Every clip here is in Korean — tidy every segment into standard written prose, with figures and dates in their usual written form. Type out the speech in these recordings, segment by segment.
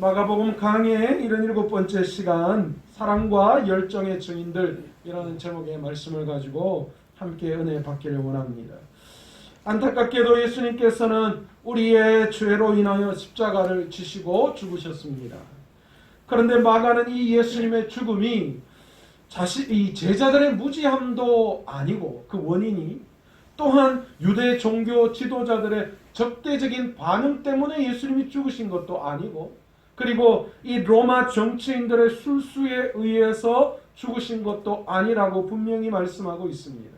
마가복음 강의 77번째 시간 사랑과 열정의 증인들이라는 제목의 말씀을 가지고 함께 은혜 받기를 원합니다. 안타깝게도 예수님께서는 우리의 죄로 인하여 십자가를 지시고 죽으셨습니다. 그런데 마가는 이 예수님의 죽음이 이 제자들의 무지함도 아니고 그 원인이 또한 유대 종교 지도자들의 적대적인 반응 때문에 예수님이 죽으신 것도 아니고 그리고 이 로마 정치인들의 술수에 의해서 죽으신 것도 아니라고 분명히 말씀하고 있습니다.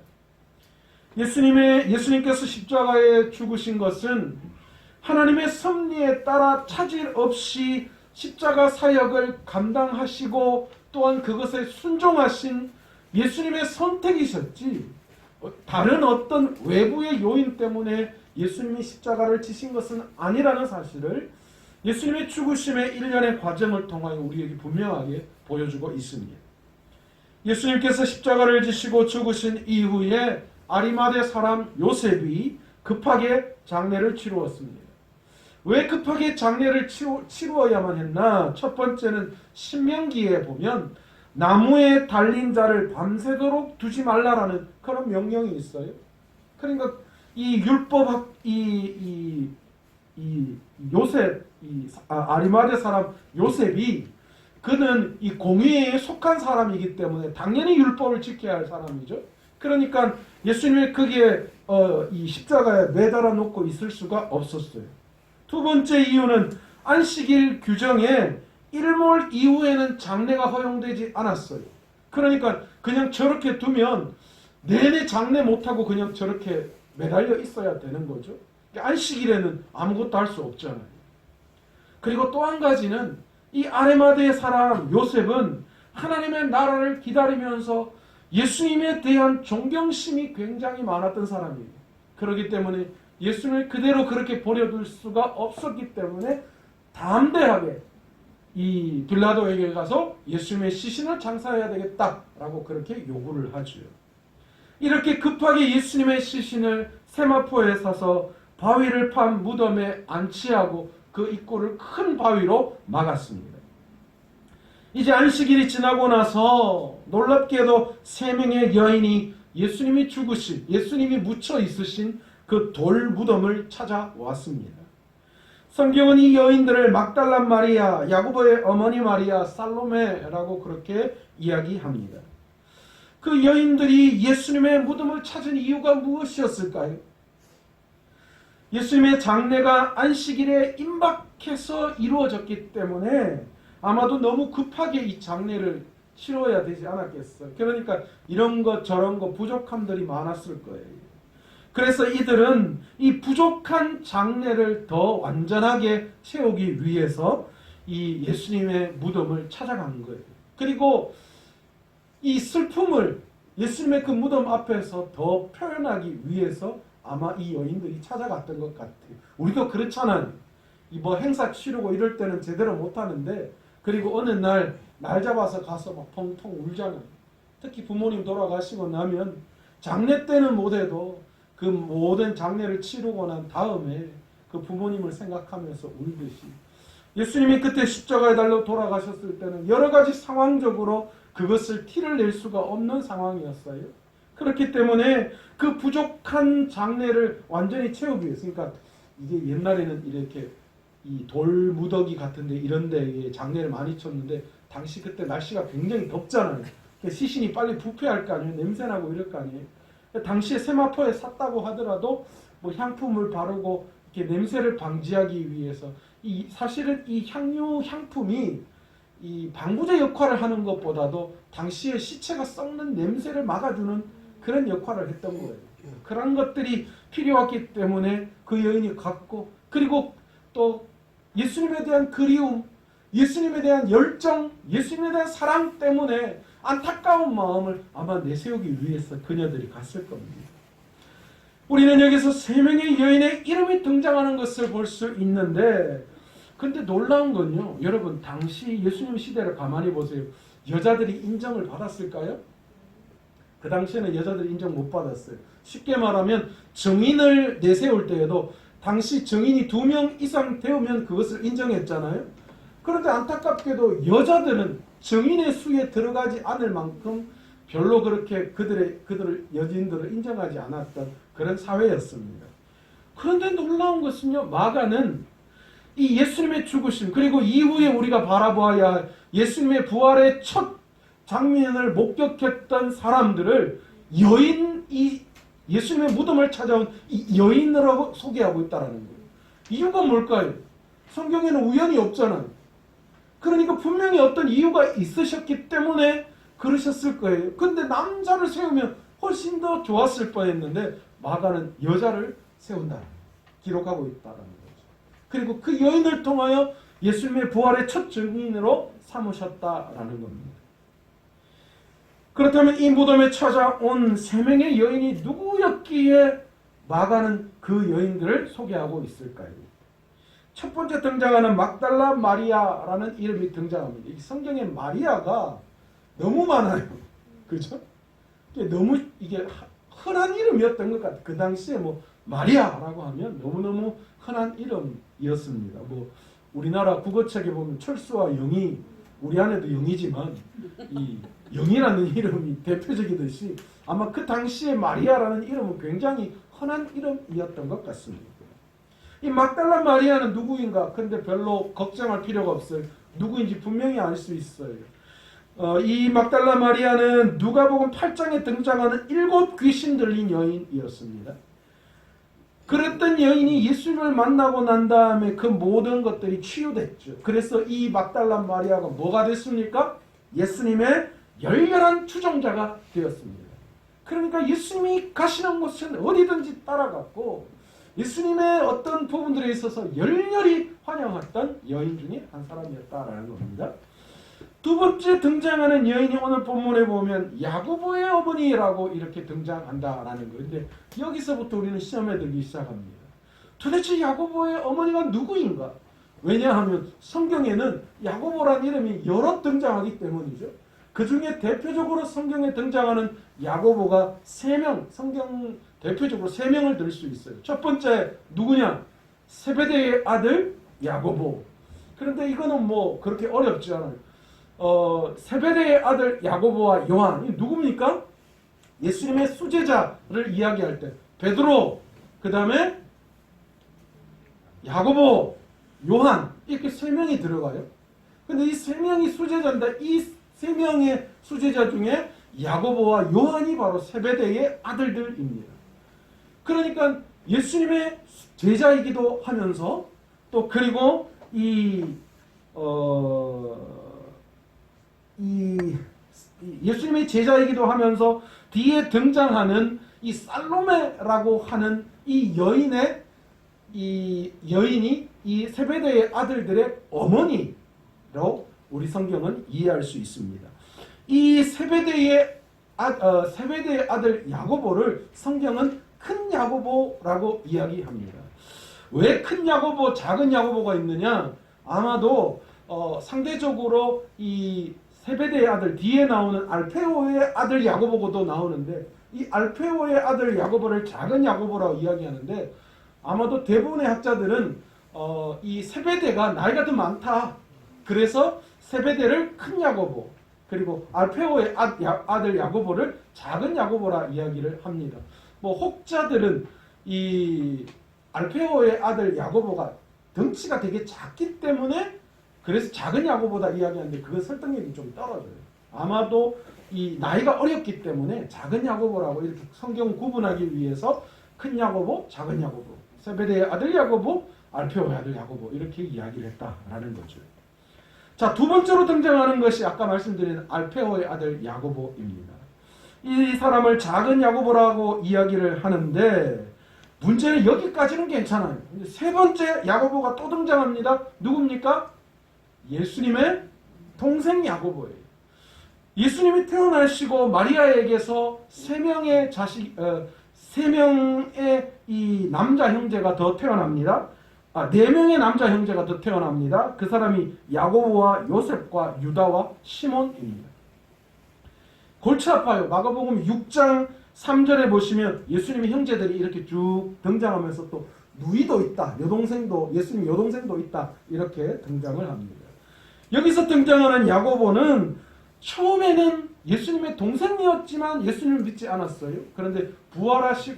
예수님께서 십자가에 죽으신 것은 하나님의 섭리에 따라 차질 없이 십자가 사역을 감당하시고 또한 그것에 순종하신 예수님의 선택이셨지 다른 어떤 외부의 요인 때문에 예수님이 십자가를 지신 것은 아니라는 사실을 예수님의 죽으심의 일련의 과정을 통하여 우리에게 분명하게 보여주고 있습니다. 예수님께서 십자가를 지시고 죽으신 이후에 아리마대 사람 요셉이 급하게 장례를 치루었습니다. 왜 급하게 장례를 치루어야만 했나? 첫 번째는 신명기에 보면 나무에 달린 자를 밤새도록 두지 말라라는 그런 명령이 있어요. 그러니까 이 율법 요셉 아리마대 사람 요셉이 그는 이 공의에 속한 사람이기 때문에 당연히 율법을 지켜야 할 사람이죠. 그러니까 예수님이 거기에 이 십자가에 매달아 놓고 있을 수가 없었어요. 두 번째 이유는 안식일 규정에 일몰 이후에는 장례가 허용되지 않았어요. 그러니까 그냥 저렇게 두면 내내 장례 못하고 그냥 저렇게 매달려 있어야 되는 거죠. 안식일에는 아무것도 할 수 없잖아요. 그리고 또 한 가지는 이 아리마대 사람 요셉은 하나님의 나라를 기다리면서 예수님에 대한 존경심이 굉장히 많았던 사람이에요. 그렇기 때문에 예수님을 그대로 그렇게 버려둘 수가 없었기 때문에 담대하게 이 빌라도에게 가서 예수님의 시신을 장사해야 되겠다라고 그렇게 요구를 하죠. 이렇게 급하게 예수님의 시신을 세마포에 사서 바위를 판 무덤에 안치하고 그 입구를 큰 바위로 막았습니다. 이제 안식일이 지나고 나서 놀랍게도 3명의 여인이 예수님이 묻혀 있으신 그 돌 무덤을 찾아왔습니다. 성경은 이 여인들을 막달란 마리아, 야고보의 어머니 마리아, 살로메라고 그렇게 이야기합니다. 그 여인들이 예수님의 무덤을 찾은 이유가 무엇이었을까요? 예수님의 장례가 안식일에 임박해서 이루어졌기 때문에 아마도 너무 급하게 이 장례를 치러야 되지 않았겠어요. 그러니까 이런 것 저런 것 부족함들이 많았을 거예요. 그래서 이들은 이 부족한 장례를 더 완전하게 채우기 위해서 이 예수님의 무덤을 찾아간 거예요. 그리고 이 슬픔을 예수님의 그 무덤 앞에서 더 표현하기 위해서 아마 이 여인들이 찾아갔던 것 같아요. 우리도 그렇잖아요. 뭐 행사 치르고 이럴 때는 제대로 못하는데 그리고 어느 날 잡아서 가서 막 펑펑 울잖아요. 특히 부모님 돌아가시고 나면 장례 때는 못해도 그 모든 장례를 치르고 난 다음에 그 부모님을 생각하면서 울듯이 예수님이 그때 십자가에 달려 돌아가셨을 때는 여러 가지 상황적으로 그것을 티를 낼 수가 없는 상황이었어요. 그렇기 때문에 그 부족한 장례를 완전히 채우기 위해서 그러니까 이게 옛날에는 이렇게 이 돌무더기 같은데 이런 데에 장례를 많이 쳤는데 당시 그때 날씨가 굉장히 덥잖아요. 시신이 빨리 부패할 거 아니에요. 냄새나고 이럴 거 아니에요. 당시에 세마포에 샀다고 하더라도 뭐 향품을 바르고 이렇게 냄새를 방지하기 위해서 사실은 이 향품이 이 방부제 역할을 하는 것보다도 당시에 시체가 썩는 냄새를 막아주는 그런 역할을 했던 거예요. 그런 것들이 필요했기 때문에 그 여인이 갔고 그리고 또 예수님에 대한 그리움, 예수님에 대한 열정, 예수님에 대한 사랑 때문에 안타까운 마음을 아마 내세우기 위해서 그녀들이 갔을 겁니다. 우리는 여기서 3명의 여인의 이름이 등장하는 것을 볼 수 있는데 근데 놀라운 건요. 여러분 당시 예수님 시대를 가만히 보세요. 여자들이 인정을 받았을까요? 그 당시에는 여자들이 인정 못 받았어요. 쉽게 말하면 증인을 내세울 때에도 당시 증인이 2명 이상 되면 그것을 인정했잖아요. 그런데 안타깝게도 여자들은 정인의 수에 들어가지 않을 만큼 별로 그렇게 그들을 여인들을 인정하지 않았던 그런 사회였습니다. 그런데 놀라운 것은요, 마가는 이 예수님의 죽으심 그리고 이후에 우리가 바라보아야 할 예수님의 부활의 첫 장면을 목격했던 사람들을 여인, 예수님의 무덤을 찾아온 이 여인으로 소개하고 있다는 거예요. 이유가 뭘까요? 성경에는 우연이 없잖아요. 그러니까 분명히 어떤 이유가 있으셨기 때문에 그러셨을 거예요. 근데 남자를 세우면 훨씬 더 좋았을 뻔했는데 마가는 여자를 세운다 기록하고 있다는 거죠. 그리고 그 여인을 통하여 예수님의 부활의 첫 증인으로 삼으셨다라는 겁니다. 그렇다면 이 무덤에 찾아온 세 명의 여인이 누구였기에 마가는 그 여인들을 소개하고 있을까요? 첫 번째 등장하는 막달라 마리아라는 이름이 등장합니다. 이 성경에 마리아가 너무 많아요. 그죠? 너무 이게 흔한 이름이었던 것 같아요. 그 당시에 뭐 마리아라고 하면 너무너무 흔한 이름이었습니다. 뭐 우리나라 국어책에 보면 철수와 영희, 우리 안에도 영이지만 이 영이라는 이름이 대표적이듯이 아마 그 당시에 마리아라는 이름은 굉장히 흔한 이름이었던 것 같습니다. 이 막달라 마리아는 누구인가? 근데 별로 걱정할 필요가 없어요. 누구인지 분명히 알 수 있어요. 이 막달라 마리아는 누가복음 8장에 등장하는 7 귀신 들린 여인이었습니다. 그랬던 여인이 예수님을 만나고 난 다음에 그 모든 것들이 치유됐죠. 그래서 이 막달라 마리아가 뭐가 됐습니까? 예수님의 열렬한 추종자가 되었습니다. 그러니까 예수님이 가시는 곳은 어디든지 따라갔고 예수님의 어떤 부분들에 있어서 열렬히 환영했던 여인 중에 한 사람이었다라는 겁니다. 두 번째 등장하는 여인이 오늘 본문에 보면 야고보의 어머니라고 이렇게 등장한다라는 거예요. 근데 여기서부터 우리는 시험에 들기 시작합니다. 도대체 야고보의 어머니가 누구인가? 왜냐하면 성경에는 야고보라는 이름이 여러 등장하기 때문이죠. 그 중에 대표적으로 성경에 등장하는 야고보가 3명, 성경 대표적으로 3명을 들 수 있어요. 첫 번째 누구냐? 세베대의 아들 야고보. 그런데 이거는 뭐 그렇게 어렵지 않아요. 세베대의 아들 야고보와 요한, 이 누굽니까? 예수님의 수제자를 이야기할 때 베드로, 그 다음에 야고보, 요한 이렇게 3명이 들어가요. 근데 이 3명이 수제자인데 이 3명의 수제자 중에 야고보와 요한이 바로 세베대의 아들들입니다. 그러니까 예수님의 제자이기도 하면서 또 그리고 예수님의 제자이기도 하면서 뒤에 등장하는 이 살로메라고 하는 이 여인이 이 세베대의 아들들의 어머니로 우리 성경은 이해할 수 있습니다. 이 세베대의 아들 야고보를 성경은 큰 야고보라고 이야기합니다. 왜 큰 야고보, 작은 야고보가 있느냐? 아마도 상대적으로 이 세베대의 아들 뒤에 나오는 알페오의 아들 야고보도 나오는데 이 알페오의 아들 야고보를 작은 야고보라고 이야기하는데 아마도 대부분의 학자들은 이 세베대가 나이가 더 많다. 그래서 세베대를 큰 야고보 그리고 알페오의 아들 야고보를 작은 야고보라 이야기를 합니다. 뭐 혹자들은 이 알페오의 아들 야고보가 덩치가 되게 작기 때문에 그래서 작은 야고보다 이야기하는데 그건 설득력이 좀 떨어져요. 아마도 이 나이가 어렸기 때문에 작은 야고보라고 이렇게 성경 구분하기 위해서 큰 야고보, 작은 야고보, 세베대의 아들 야고보, 알페오의 아들 야고보 이렇게 이야기를 했다라는 거죠. 자, 두 번째로 등장하는 것이 아까 말씀드린 알페오의 아들 야고보입니다. 이 사람을 작은 야고보라고 이야기를 하는데 문제는 여기까지는 괜찮아요. 세 번째 야고보가 또 등장합니다. 누굽니까? 예수님의 동생 야고보예요. 예수님이 태어나시고 마리아에게서 세 명의 이 남자 형제가 더 태어납니다. 4명의 남자 형제가 더 태어납니다. 그 사람이 야고보와 요셉과 유다와 시몬입니다. 골치 아파요. 마가복음 6장 3절에 보시면 예수님의 형제들이 이렇게 쭉 등장하면서 또 누이도 있다. 예수님 여동생도 있다. 이렇게 등장을 합니다. 여기서 등장하는 야고보는 처음에는 예수님의 동생이었지만 예수님을 믿지 않았어요. 그런데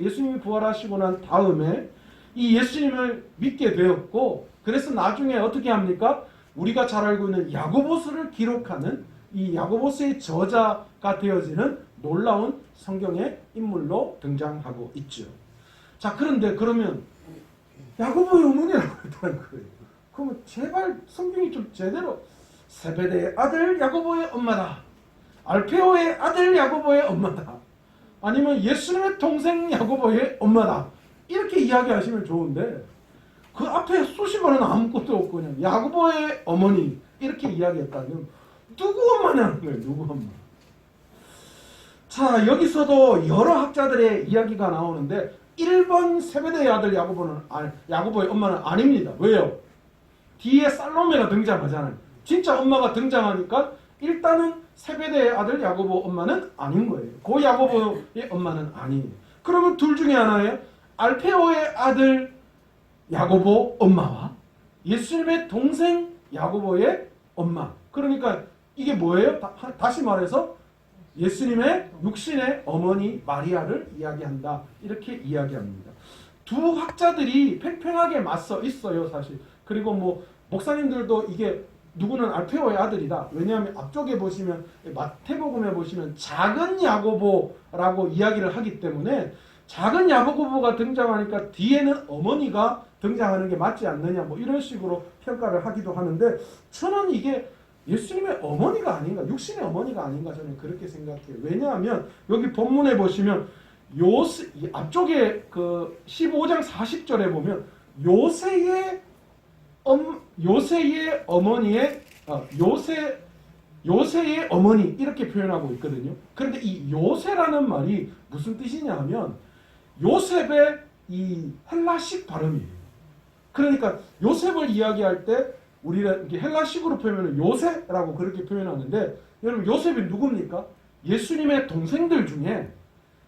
예수님이 부활하시고 난 다음에 이 예수님을 믿게 되었고, 그래서 나중에 어떻게 합니까? 우리가 잘 알고 있는 야고보서를 기록하는 이 야고보서의 저자가 되어지는 놀라운 성경의 인물로 등장하고 있죠. 자, 그런데 그러면 야고보의 어머니라고 했다는 거예요. 그러면 제발 성경이 좀 제대로 세베대의 아들 야고보의 엄마다, 알페오의 아들 야고보의 엄마다, 아니면 예수님의 동생 야고보의 엄마다, 이렇게 이야기하시면 좋은데 그 앞에 수식어는 아무것도 없고 그냥 야고보의 어머니 이렇게 이야기했다면 누구 엄마냐는 거예요. 누구 엄마. 자, 여기서도 여러 학자들의 이야기가 나오는데 1번 세베대의 아들 야고보의 엄마는 아닙니다. 왜요? 뒤에 살로메가 등장하잖아요. 진짜 엄마가 등장하니까 일단은 세베대의 아들 야고보 엄마는 아닌 거예요. 그 야고보의 엄마는 아니에요. 그러면 둘 중에 하나예요. 알페오의 아들 야고보 엄마와 예수님의 동생 야고보의 엄마. 그러니까 이게 뭐예요? 다시 말해서 예수님의 육신의 어머니 마리아를 이야기한다. 이렇게 이야기합니다. 두 학자들이 팽팽하게 맞서 있어요, 사실. 그리고 뭐 목사님들도 이게 누구는 알페오의 아들이다. 왜냐하면 앞쪽에 보시면 마태복음에 보시면 작은 야고보라고 이야기를 하기 때문에 작은 야고보가 등장하니까 뒤에는 어머니가 등장하는 게 맞지 않느냐, 뭐 이런 식으로 평가를 하기도 하는데, 저는 이게 예수님의 어머니가 아닌가, 육신의 어머니가 아닌가, 저는 그렇게 생각해요. 왜냐하면 여기 본문에 보시면 앞쪽에 그 15장 40절에 보면 요새의 어머니 이렇게 표현하고 있거든요. 그런데 이 요새라는 말이 무슨 뜻이냐 하면 요셉의 이 헬라식 발음이에요. 그러니까 요셉을 이야기할 때 우리가 헬라식으로 표현하면 요새라고 그렇게 표현하는데, 여러분 요셉이 누굽니까? 예수님의 동생들 중에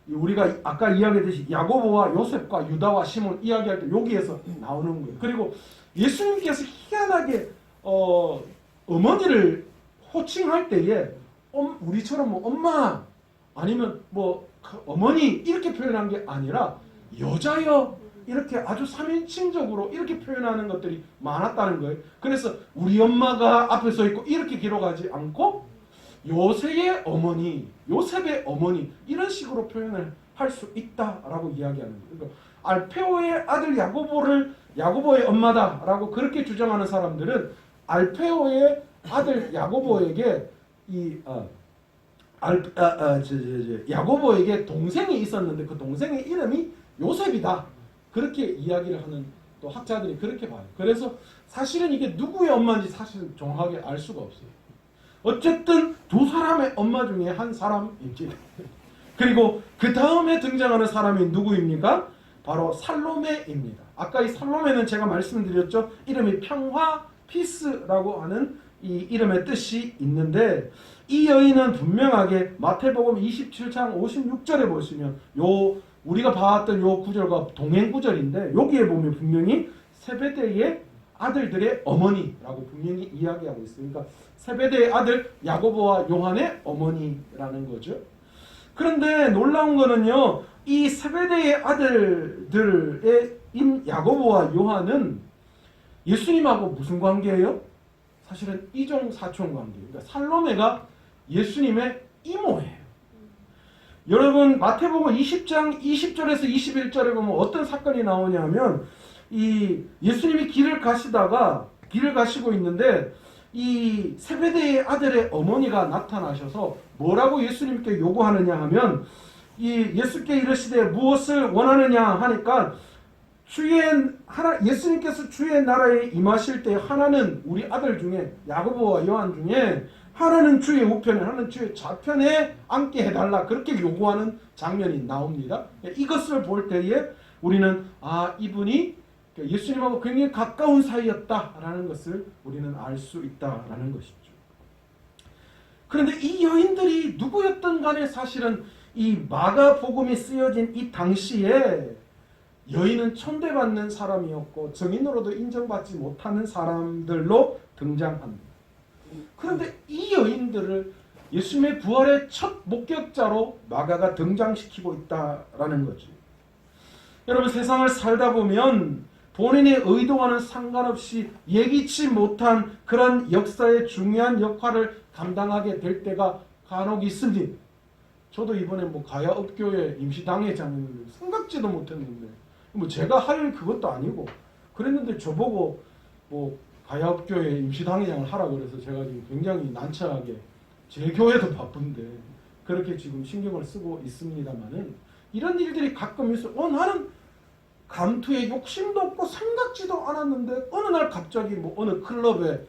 우리가 아까 이야기했듯이 야고보와 요셉과 유다와 시몬 이야기할 때 여기에서 나오는 거예요. 그리고 예수님께서 희한하게 어머니를 호칭할 때에 우리처럼 뭐 엄마 아니면 뭐 어머니 이렇게 표현한 게 아니라 여자여 이렇게 아주 3인칭적으로 이렇게 표현하는 것들이 많았다는 거예요. 그래서 우리 엄마가 앞에 서 있고 이렇게 기록하지 않고 요셉의 어머니 이런 식으로 표현을 할 수 있다라고 이야기하는 거예요. 그러니까 알페오의 아들 야고보의 엄마다라고 그렇게 주장하는 사람들은 알페오의 아들 야고보에게 야고보에게 동생이 있었는데 그 동생의 이름이 요셉이다. 그렇게 이야기를 하는 또 학자들이 그렇게 봐요. 그래서 사실은 이게 누구의 엄마인지 사실 정확하게 알 수가 없어요. 어쨌든 두 사람의 엄마 중에 한 사람입니다. 그리고 그 다음에 등장하는 사람이 누구입니까? 바로 살로메입니다. 아까 이 살로메는 제가 말씀드렸죠. 이름이 평화, 피스라고 하는 이 이름의 뜻이 있는데, 이 여인은 분명하게 마태복음 27장 56절에 보시면 우리가 봤던 요 구절과 동행 구절인데, 여기에 보면 분명히 세베대의 아들들의 어머니라고 분명히 이야기하고 있어요. 그러니까 세베대의 아들 야고보와 요한의 어머니라는 거죠. 그런데 놀라운 거는요, 이 세베대의 아들들의 야고보와 요한은 예수님하고 무슨 관계예요? 사실은 이종 사촌 관계예요. 그러니까 살로메가 예수님의 이모예요. 여러분 마태복음 20장 20절에서 21절에 보면 어떤 사건이 나오냐면, 이 예수님이 길을 가시고 있는데 이 세베대의 아들의 어머니가 나타나셔서 뭐라고 예수님께 요구하느냐 하면, 이 예수께 이르시되 무엇을 원하느냐 하니까 예수님께서 주의 나라에 임하실 때 하나는 우리 아들 중에 야고보와 요한 중에 하나는 주의 우편에 하나는 주의 좌편에 앉게 해달라, 그렇게 요구하는 장면이 나옵니다. 이것을 볼 때에 우리는 이분이 예수님하고 굉장히 가까운 사이였다라는 것을 우리는 알 수 있다라는 것이죠. 그런데 이 여인들이 누구였든 간에 사실은 이 마가복음이 쓰여진 이 당시에 여인은 천대받는 사람이었고 정인으로도 인정받지 못하는 사람들로 등장합니다. 그런데 이 여인들을 예수님의 부활의 첫 목격자로 마가가 등장시키고 있다라는 거죠. 여러분, 세상을 살다 보면 본인의 의도와는 상관없이 예기치 못한 그런 역사의 중요한 역할을 감당하게 될 때가 간혹 있습니다. 저도 이번에 가야읍교회 임시당회장이었는데 생각지도 못했는데 제가 할 그것도 아니고 그랬는데 저보고 가야읍교회 임시당회장을 하라고 그래서 제가 지금 굉장히 난처하게, 제 교회도 바쁜데 그렇게 지금 신경을 쓰고 있습니다만은, 이런 일들이 가끔 있어요. 나는 감투에 욕심도 없고 생각지도 않았는데 어느 날 갑자기 어느 클럽에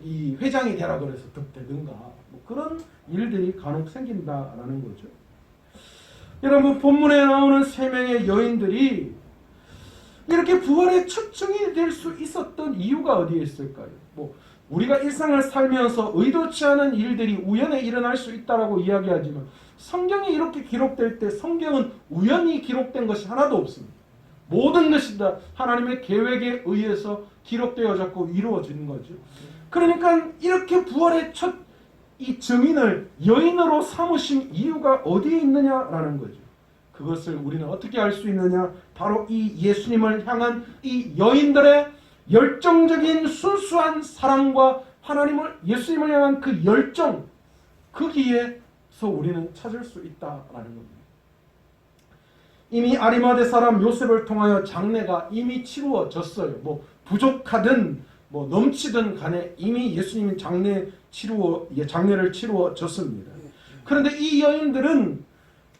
이 회장이 되라 그래서 득되든가 그런 일들이 간혹 생긴다라는 거죠. 여러분, 본문에 나오는 세 명의 여인들이 이렇게 부활의 첫 증인이 될 수 있었던 이유가 어디에 있을까요? 우리가 일상을 살면서 의도치 않은 일들이 우연에 일어날 수 있다라고 이야기하지만, 성경이 이렇게 기록될 때 성경은 우연히 기록된 것이 하나도 없습니다. 모든 것이 다 하나님의 계획에 의해서 기록되어졌고 이루어진 거죠. 그러니까 이렇게 부활의 첫 이 증인을 여인으로 삼으신 이유가 어디에 있느냐라는 거죠. 그것을 우리는 어떻게 알 수 있느냐? 바로 이 예수님을 향한 이 여인들의 열정적인 순수한 사랑과 예수님을 향한 그 열정, 거기에서 우리는 찾을 수 있다라는 겁니다. 이미 아리마대 사람 요셉을 통하여 장례가 이미 치루어졌어요. 부족하든 넘치든 간에 이미 예수님이 장례를 치루어졌습니다. 그런데 이 여인들은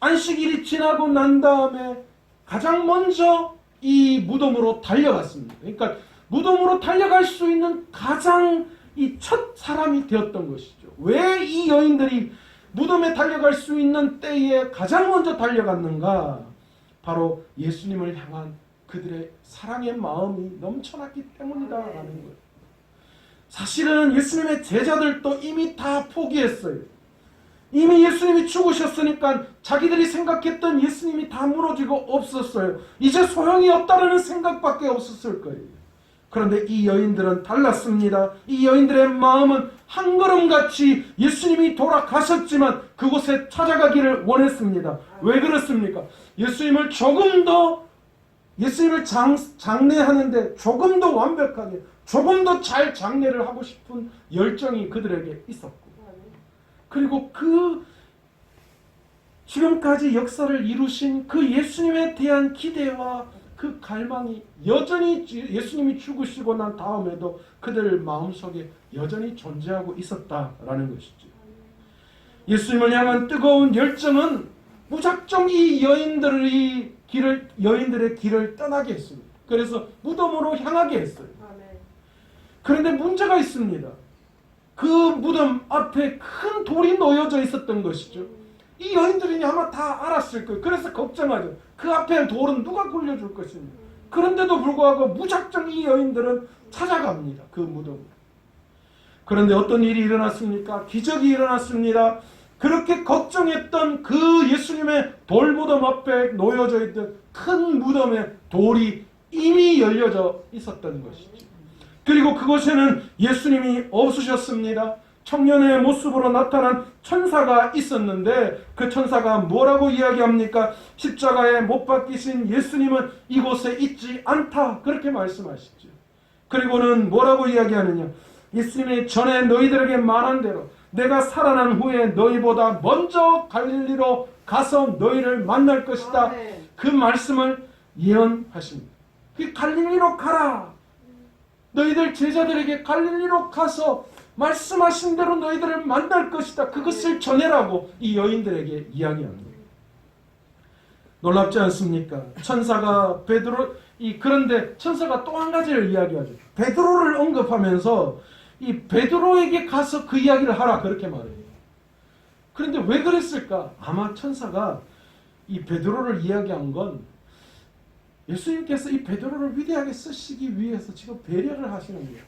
안식일이 지나고 난 다음에 가장 먼저 이 무덤으로 달려갔습니다. 그러니까 무덤으로 달려갈 수 있는 가장 이 첫 사람이 되었던 것이죠. 왜 이 여인들이 무덤에 달려갈 수 있는 때에 가장 먼저 달려갔는가? 바로 예수님을 향한 그들의 사랑의 마음이 넘쳐났기 때문이다라는 거예요. 사실은 예수님의 제자들도 이미 다 포기했어요. 이미 예수님이 죽으셨으니까 자기들이 생각했던 예수님이 다 무너지고 없었어요. 이제 소용이 없다라는 생각밖에 없었을 거예요. 그런데 이 여인들은 달랐습니다. 이 여인들의 마음은 한 걸음같이 예수님이 돌아가셨지만 그곳에 찾아가기를 원했습니다. 왜 그렇습니까? 예수님을 장례하는데 조금 더 완벽하게, 조금 더 잘 장례를 하고 싶은 열정이 그들에게 있었고, 그리고 지금까지 역사를 이루신 그 예수님에 대한 기대와 그 갈망이 여전히 예수님이 죽으시고 난 다음에도 그들 마음속에 여전히 존재하고 있었다라는 것이죠. 예수님을 향한 뜨거운 열정은 무작정 이 여인들의 길을 떠나게 했습니다. 그래서 무덤으로 향하게 했어요. 그런데 문제가 있습니다. 그 무덤 앞에 큰 돌이 놓여져 있었던 것이죠. 이 여인들이 아마 다 알았을 거예요. 그래서 걱정하죠. 그 앞에 돌은 누가 굴려줄 것입니까? 그런데도 불구하고 무작정 이 여인들은 찾아갑니다. 그 무덤. 그런데 어떤 일이 일어났습니까? 기적이 일어났습니다. 그렇게 걱정했던 그 예수님의 돌무덤 앞에 놓여져 있던 큰 무덤의 돌이 이미 열려져 있었던 것이죠. 그리고 그곳에는 예수님이 없으셨습니다. 청년의 모습으로 나타난 천사가 있었는데 그 천사가 뭐라고 이야기합니까? 십자가에 못 박히신 예수님은 이곳에 있지 않다, 그렇게 말씀하시죠. 그리고는 뭐라고 이야기하느냐? 예수님이 전에 너희들에게 말한 대로 내가 살아난 후에 너희보다 먼저 갈릴리로 가서 너희를 만날 것이다. 그 말씀을 예언하십니다. 그 갈릴리로 가라. 너희들 제자들에게 갈릴리로 가서 말씀하신 대로 너희들을 만날 것이다. 그것을 전해라고 이 여인들에게 이야기합니다. 놀랍지 않습니까? 천사가 그런데 천사가 또 한 가지를 이야기하죠. 베드로를 언급하면서 이 베드로에게 가서 그 이야기를 하라, 그렇게 말해요. 그런데 왜 그랬을까? 아마 천사가 이 베드로를 이야기한 건 예수님께서 이 베드로를 위대하게 쓰시기 위해서 지금 배려를 하시는 거예요.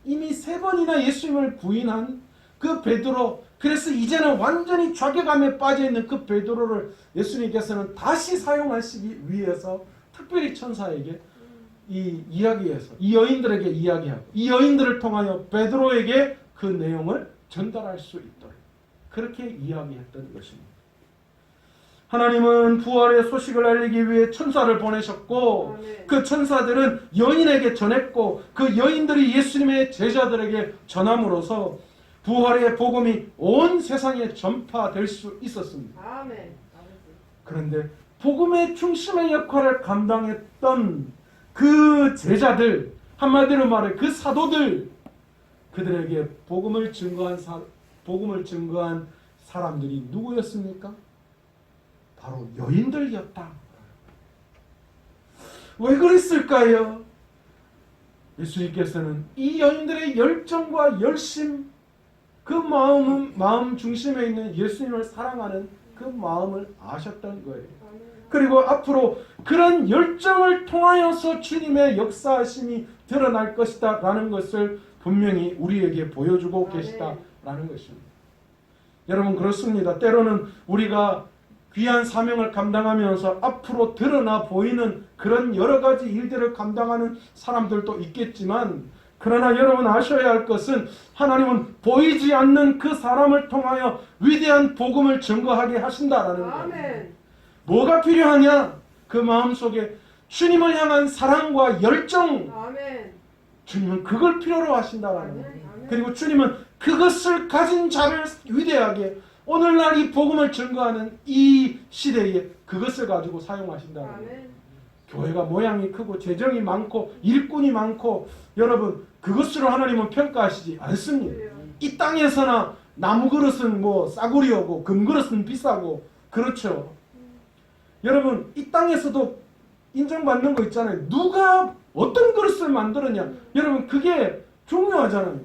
이미 3번이나 예수님을 부인한 그 베드로, 그래서 이제는 완전히 좌격감에 빠져있는 그 베드로를 예수님께서는 다시 사용하시기 위해서 특별히 천사에게 이 여인들에게 이야기하고 이 여인들을 통하여 베드로에게 그 내용을 전달할 수 있도록 그렇게 이야기했던 것입니다. 하나님은 부활의 소식을 알리기 위해 천사를 보내셨고 아멘. 그 천사들은 여인에게 전했고 그 여인들이 예수님의 제자들에게 전함으로써 부활의 복음이 온 세상에 전파될 수 있었습니다. 아멘. 그런데 복음의 중심의 역할을 감당했던 그 제자들, 한마디로 말해 그 사도들, 그들에게 복음을 증거한 사람들이 누구였습니까? 바로 여인들이었다. 왜 그랬을까요? 예수님께서는 이 여인들의 열정과 열심, 그 마음 중심에 있는 예수님을 사랑하는 그 마음을 아셨던 거예요. 그리고 앞으로 그런 열정을 통하여서 주님의 역사하심이 드러날 것이다 라는 것을 분명히 우리에게 보여주고 계시다라는 것입니다. 여러분 그렇습니다. 때로는 우리가 귀한 사명을 감당하면서 앞으로 드러나 보이는 그런 여러 가지 일들을 감당하는 사람들도 있겠지만 그러나 여러분 아셔야 할 것은 하나님은 보이지 않는 그 사람을 통하여 위대한 복음을 증거하게 하신다라는 거예요. 뭐가 필요하냐? 그 마음속에 주님을 향한 사랑과 열정. 아멘. 주님은 그걸 필요로 하신다라는 거예요. 그리고 주님은 그것을 가진 자를 위대하게 오늘날 이 복음을 증거하는 이 시대에 그것을 가지고 사용하신다는 거예요. 교회가 모양이 크고 재정이 많고 일꾼이 많고 여러분 그것으로 하나님은 평가하시지 않습니다. 이 땅에서나 나무 그릇은 뭐 싸구려고 금 그릇은 비싸고 그렇죠. 여러분 이 땅에서도 인정받는 거 있잖아요. 누가 어떤 그릇을 만들었냐. 여러분 그게 중요하잖아요.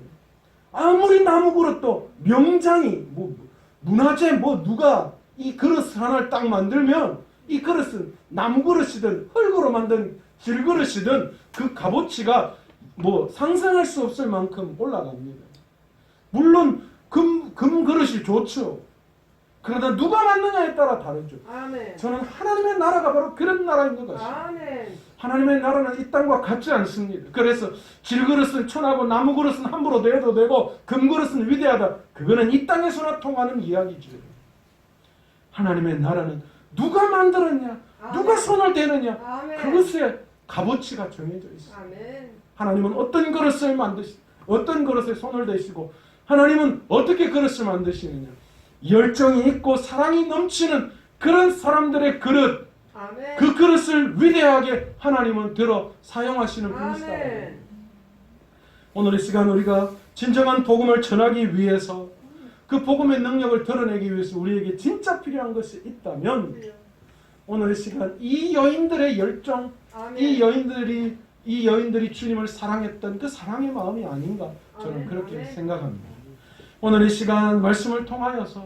아무리 나무 그릇도 명장이 뭐 문화재 뭐 누가 이 그릇 하나를 딱 만들면 이 그릇은 나무 그릇이든 흙으로 만든 질그릇이든 그 값어치가 뭐 상상할 수 없을 만큼 올라갑니다. 물론 금 그릇이 좋죠. 그러나 누가 만드냐에 따라 다르죠. 아멘. 저는 하나님의 나라가 바로 그런 나라인 것 같습니다. 아멘. 하나님의 나라는 이 땅과 같지 않습니다. 그래서 질그릇은 천하고 나무 그릇은 함부로 내도 되고 금 그릇은 위대하다. 그거는 이 땅에서나 통하는 이야기죠. 하나님의 나라는 누가 만들었냐, 아멘. 누가 손을 대느냐, 아멘. 그것에 값어치가 정해져 있습니다. 아멘. 하나님은 어떤 그릇을 어떤 그릇에 손을 대시고 하나님은 어떻게 그릇을 만드시느냐. 열정이 있고 사랑이 넘치는 그런 사람들의 그릇, 아멘. 그 그릇을 위대하게 하나님은 들어 사용하시는 분이시다. 아멘. 오늘 이 시간 우리가 진정한 복음을 전하기 위해서 그 복음의 능력을 드러내기 위해서 우리에게 진짜 필요한 것이 있다면 오늘 이 시간 이 여인들의 열정, 아멘. 이 여인들이 주님을 사랑했던 그 사랑의 마음이 아닌가 저는 아멘. 그렇게 아멘. 생각합니다. 오늘 이 시간 말씀을 통하여서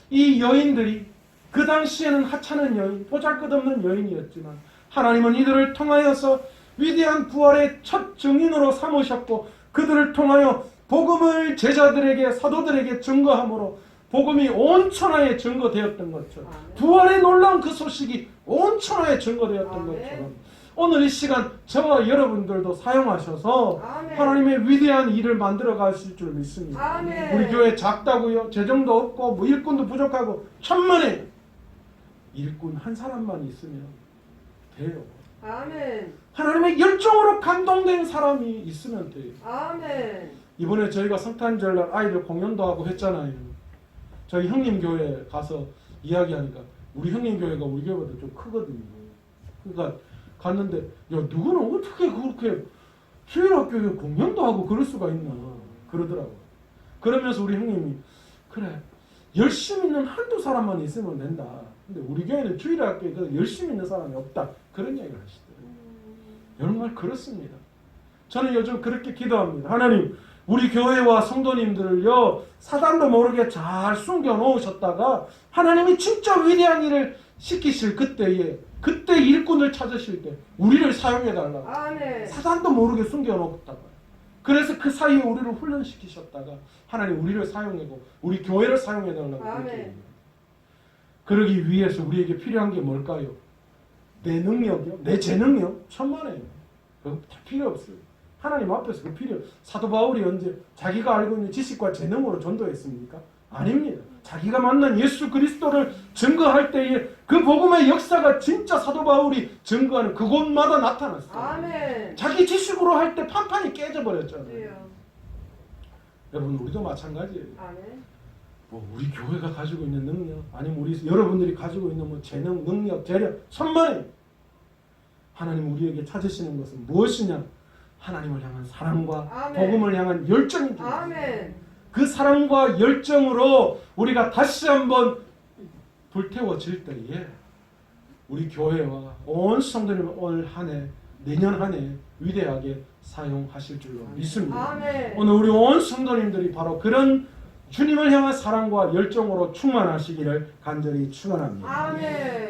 이 여인들이 그 당시에는 하찮은 여인, 보잘것없는 여인이었지만 하나님은 이들을 통하여서 위대한 부활의 첫 증인으로 삼으셨고 그들을 통하여 복음을 제자들에게 사도들에게 증거함으로 복음이 온 천하에 증거되었던 것처럼 부활의 놀라운 그 소식이 온 천하에 증거되었던 것처럼 오늘 이 시간 저와 여러분들도 사용하셔서 아멘. 하나님의 위대한 일을 만들어 가실 줄 믿습니다. 아멘. 우리 교회 작다고요. 재정도 없고 뭐 일꾼도 부족하고 천만에 일꾼 한 사람만 있으면 돼요. 아멘. 하나님의 열정으로 감동된 사람이 있으면 돼요. 아멘. 이번에 저희가 성탄절날 아이들 공연도 하고 했잖아요. 저희 형님 교회 가서 이야기하니까 우리 형님 교회가 우리 교회보다 좀 크거든요. 그러니까 갔는데 야 누구는 어떻게 그렇게 주일학교에 공연도 하고 그럴 수가 있나 그러더라고요. 그러면서 우리 형님이 그래 열심히 있는 한두 사람만 있으면 된다. 근데 우리 교회는 주일학교에 열심히 있는 사람이 없다. 그런 이야기를 하시더라고요. 정말 그렇습니다. 저는 요즘 그렇게 기도합니다. 하나님 우리 교회와 성도님들을요 사단도 모르게 잘 숨겨 놓으셨다가 하나님이 진짜 위대한 일을 시키실 그때 일꾼을 찾으실 때 우리를 사용해 달라고. 아멘. 사단도 모르게 숨겨 놓았다가 그래서 그 사이에 우리를 훈련시키셨다가 하나님 우리를 사용하고 우리 교회를 사용해 달라고. 아멘. 그러기 위해서 우리에게 필요한 게 뭘까요? 내 능력이요? 내 재능이요? 천만에요. 그거 다 필요 없어요. 하나님 앞에서 그 필요. 사도 바울이 언제 자기가 알고 있는 지식과 재능으로 전도했습니까? 아닙니다. 자기가 만난 예수 그리스도를 증거할 때에 그 복음의 역사가 진짜 사도 바울이 증거하는 그곳마다 나타났어요. 아멘. 자기 지식으로 할 때 판판이 깨져버렸잖아요. 주여. 여러분 우리도 마찬가지예요. 아멘. 뭐 우리 교회가 가지고 있는 능력 아니면 우리 여러분들이 가지고 있는 뭐 재능, 능력, 재력 천만에 하나님 우리에게 찾으시는 것은 무엇이냐? 하나님을 향한 사랑과 아멘. 복음을 향한 열정입니다. 아멘. 그 사랑과 열정으로 우리가 다시 한번 불태워질 때에 우리 교회와 온 성도님을 올 한 해, 내년 한 해 위대하게 사용하실 줄로 믿습니다. 아멘. 오늘 우리 온 성도님들이 바로 그런 주님을 향한 사랑과 열정으로 충만하시기를 간절히 축원합니다. 아멘.